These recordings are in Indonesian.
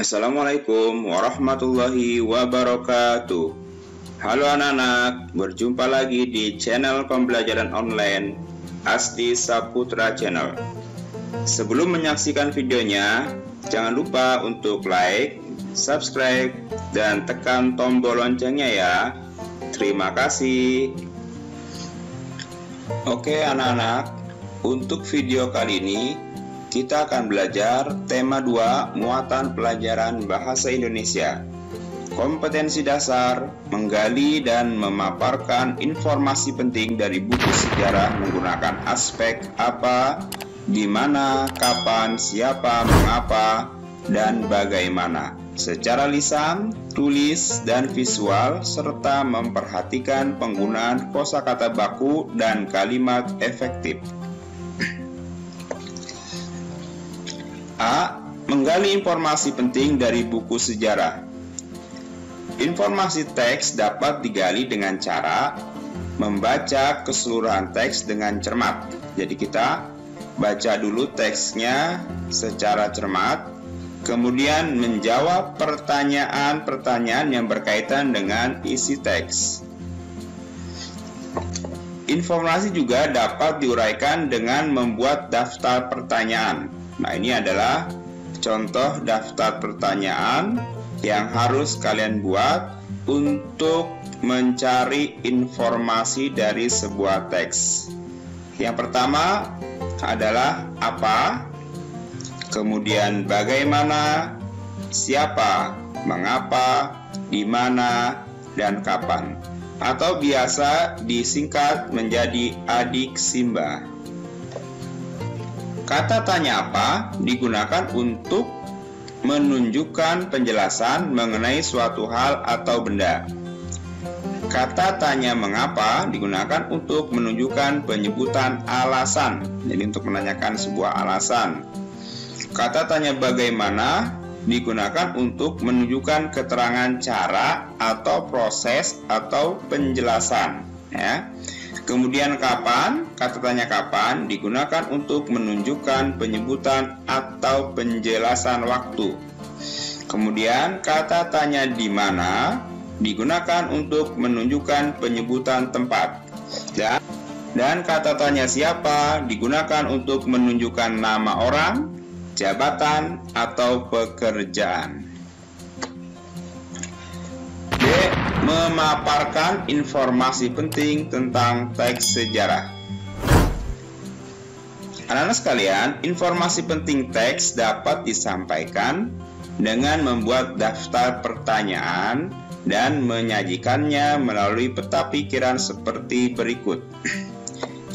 Assalamualaikum warahmatullahi wabarakatuh. Halo anak-anak, berjumpa lagi di channel pembelajaran online Asdi Saputra Channel. Sebelum menyaksikan videonya, jangan lupa untuk like, subscribe, dan tekan tombol loncengnya ya. Terima kasih. Oke anak-anak, untuk video kali ini kita akan belajar tema 2 muatan pelajaran bahasa Indonesia. Kompetensi dasar, menggali dan memaparkan informasi penting dari buku sejarah menggunakan aspek apa, di mana, kapan, siapa, mengapa, dan bagaimana. Secara lisan, tulis, dan visual, serta memperhatikan penggunaan kosakata baku dan kalimat efektif. A. Menggali informasi penting dari buku sejarah. Informasi teks dapat digali dengan cara membaca keseluruhan teks dengan cermat. Jadi kita baca dulu teksnya secara cermat, kemudian menjawab pertanyaan-pertanyaan yang berkaitan dengan isi teks. Informasi juga dapat diuraikan dengan membuat daftar pertanyaan. Nah, ini adalah contoh daftar pertanyaan yang harus kalian buat untuk mencari informasi dari sebuah teks. Yang pertama adalah apa, kemudian bagaimana, siapa, mengapa, di mana, dan kapan. Atau biasa disingkat menjadi adik Simba. Kata tanya apa digunakan untuk menunjukkan penjelasan mengenai suatu hal atau benda. Kata tanya mengapa digunakan untuk menunjukkan penyebutan alasan, jadi untuk menanyakan sebuah alasan. Kata tanya bagaimana digunakan untuk menunjukkan keterangan cara atau proses atau penjelasan, ya. Kemudian kapan, kata tanya kapan digunakan untuk menunjukkan penyebutan atau penjelasan waktu. Kemudian kata tanya di mana digunakan untuk menunjukkan penyebutan tempat. Dan kata tanya siapa digunakan untuk menunjukkan nama orang, jabatan, atau pekerjaan. B. Memaparkan informasi penting tentang teks sejarah. Anak-anak sekalian, informasi penting teks dapat disampaikan dengan membuat daftar pertanyaan dan menyajikannya melalui peta pikiran seperti berikut.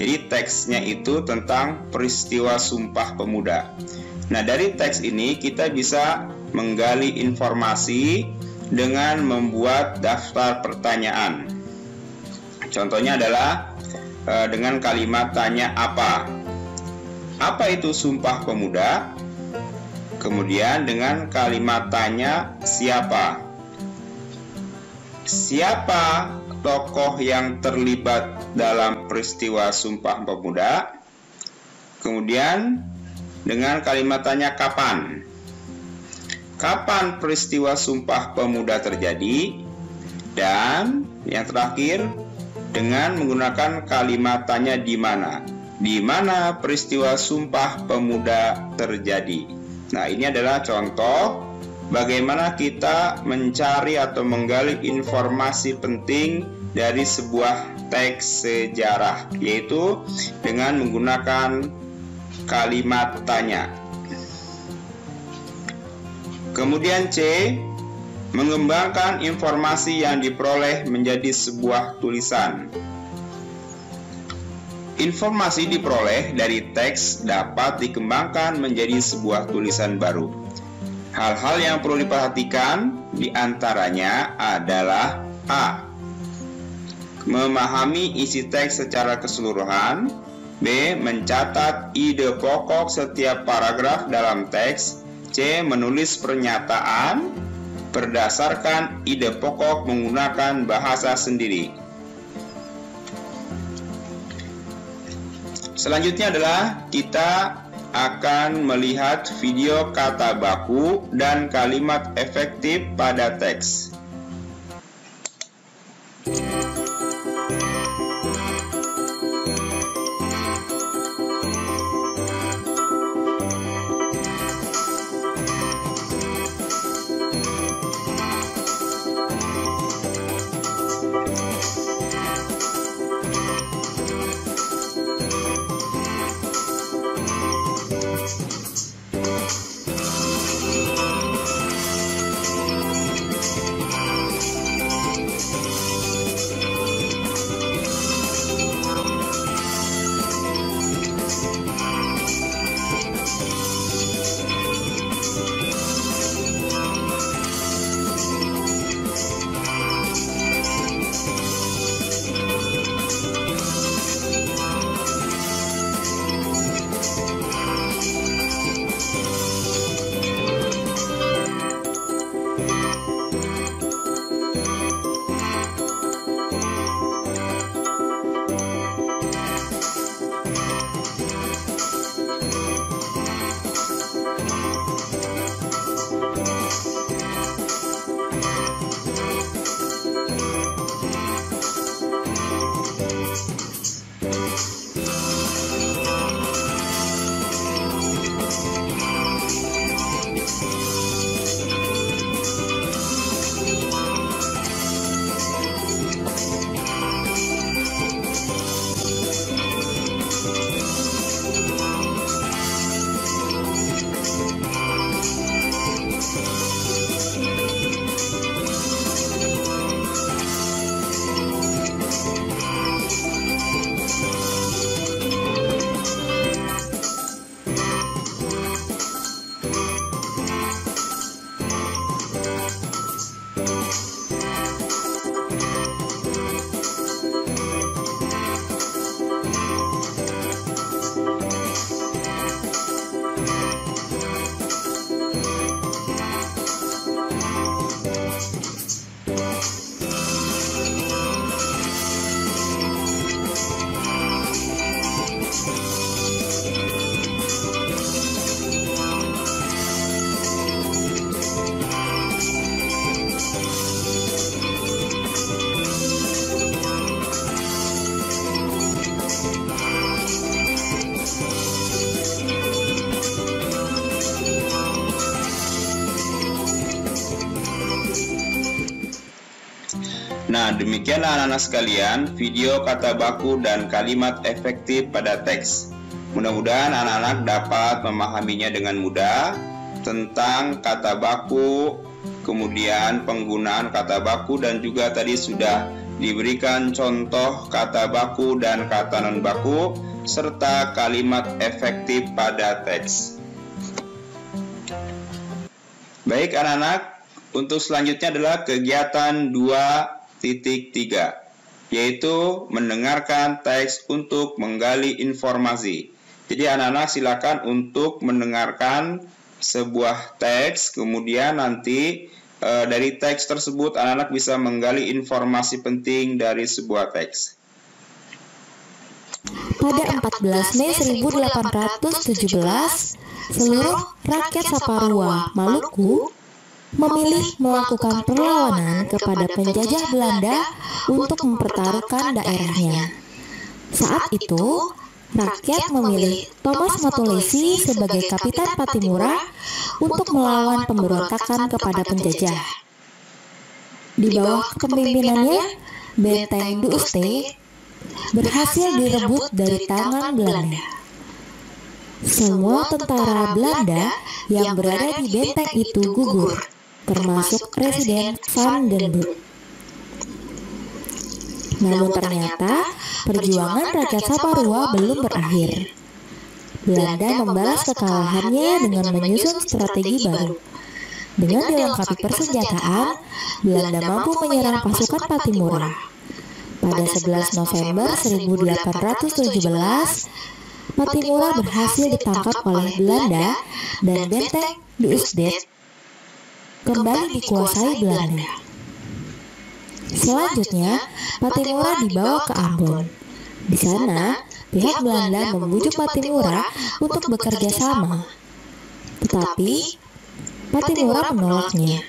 Jadi teksnya itu tentang peristiwa Sumpah Pemuda. Nah, dari teks ini kita bisa menggali informasi dengan membuat daftar pertanyaan. Contohnya adalah dengan kalimat tanya apa. Apa itu Sumpah Pemuda? Kemudian dengan kalimat tanya siapa. Siapa tokoh yang terlibat dalam peristiwa Sumpah Pemuda? Kemudian dengan kalimat tanya kapan. Kapan peristiwa Sumpah Pemuda terjadi? Dan yang terakhir dengan menggunakan kalimat tanya di mana. Di mana peristiwa Sumpah Pemuda terjadi? Nah, ini adalah contoh bagaimana kita mencari atau menggali informasi penting dari sebuah teks sejarah, yaitu dengan menggunakan kalimat tanya. Kemudian C. Mengembangkan informasi yang diperoleh menjadi sebuah tulisan. Informasi diperoleh dari teks dapat dikembangkan menjadi sebuah tulisan baru. Hal-hal yang perlu diperhatikan diantaranya adalah A. memahami isi teks secara keseluruhan. B. Mencatat ide pokok setiap paragraf dalam teks. C. Menulis pernyataan berdasarkan ide pokok menggunakan bahasa sendiri. Selanjutnya adalah kita akan melihat video kata baku dan kalimat efektif pada teks. Nah, demikianlah anak-anak sekalian video kata baku dan kalimat efektif pada teks. Mudah-mudahan anak-anak dapat memahaminya dengan mudah tentang kata baku, kemudian penggunaan kata baku, dan juga tadi sudah diberikan contoh kata baku dan kata non baku serta kalimat efektif pada teks. Baik anak-anak, untuk selanjutnya adalah kegiatan 2.3, yaitu mendengarkan teks untuk menggali informasi. Jadi anak-anak silakan untuk mendengarkan sebuah teks, kemudian nanti dari teks tersebut anak-anak bisa menggali informasi penting dari sebuah teks. Pada 14 Mei 1817, seluruh rakyat Saparua, Maluku memilih melakukan perlawanan kepada penjajah Belanda untuk mempertaruhkan daerahnya. Saat itu, rakyat memilih Thomas Matulesi sebagai Kapitan Patimura untuk melawan pemberontakan kepada penjajah. Di bawah kepemimpinannya, Benteng Duste berhasil direbut dari tangan Belanda. Semua tentara Belanda yang berada di benteng itu gugur, termasuk Presiden Van den Broek. Namun ternyata perjuangan rakyat Saparua belum berakhir. Belanda membalas kekalahannya dengan menyusun strategi baru. Dengan dilengkapi persenjataan, Belanda mampu menyerang pasukan Patimura. Pada 11 November 1817, Pattimura berhasil ditangkap oleh Belanda dan benteng de Usdet kembali dikuasai Belanda. Selanjutnya, Pattimura dibawa ke Ambon. Di sana, pihak Belanda membujuk Pattimura untuk bekerja sama. Tetapi, Pattimura menolaknya.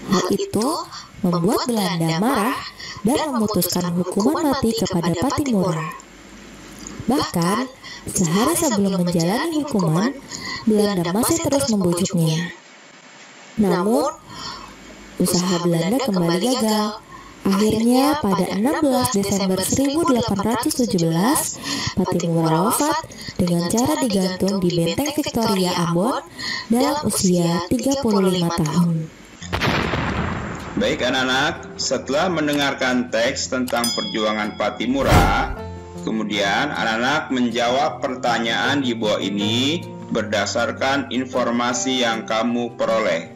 Hal itu membuat Belanda marah dan memutuskan hukuman mati kepada Pattimura. Bahkan, sehari sebelum menjalani hukuman, Belanda masih terus membujuknya. Namun, usaha Belanda kembali gagal. Akhirnya, pada 16 Desember 1817, Pattimura wafat dengan cara digantung di Benteng Victoria Ambon dalam usia 35 tahun. Baik anak-anak, setelah mendengarkan teks tentang perjuangan Pattimura, kemudian anak-anak menjawab pertanyaan di bawah ini berdasarkan informasi yang kamu peroleh.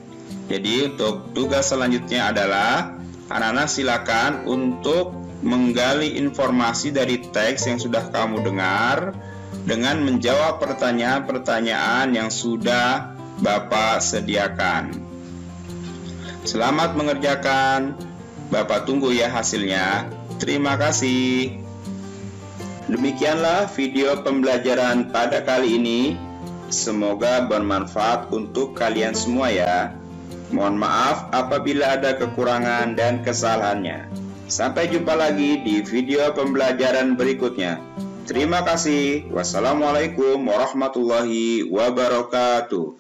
Jadi untuk tugas selanjutnya adalah anak-anak silakan untuk menggali informasi dari teks yang sudah kamu dengar dengan menjawab pertanyaan-pertanyaan yang sudah Bapak sediakan. Selamat mengerjakan. Bapak tunggu ya hasilnya. Terima kasih. Demikianlah video pembelajaran pada kali ini. Semoga bermanfaat untuk kalian semua ya. Mohon maaf apabila ada kekurangan dan kesalahannya. Sampai jumpa lagi di video pembelajaran berikutnya. Terima kasih. Wassalamualaikum warahmatullahi wabarakatuh.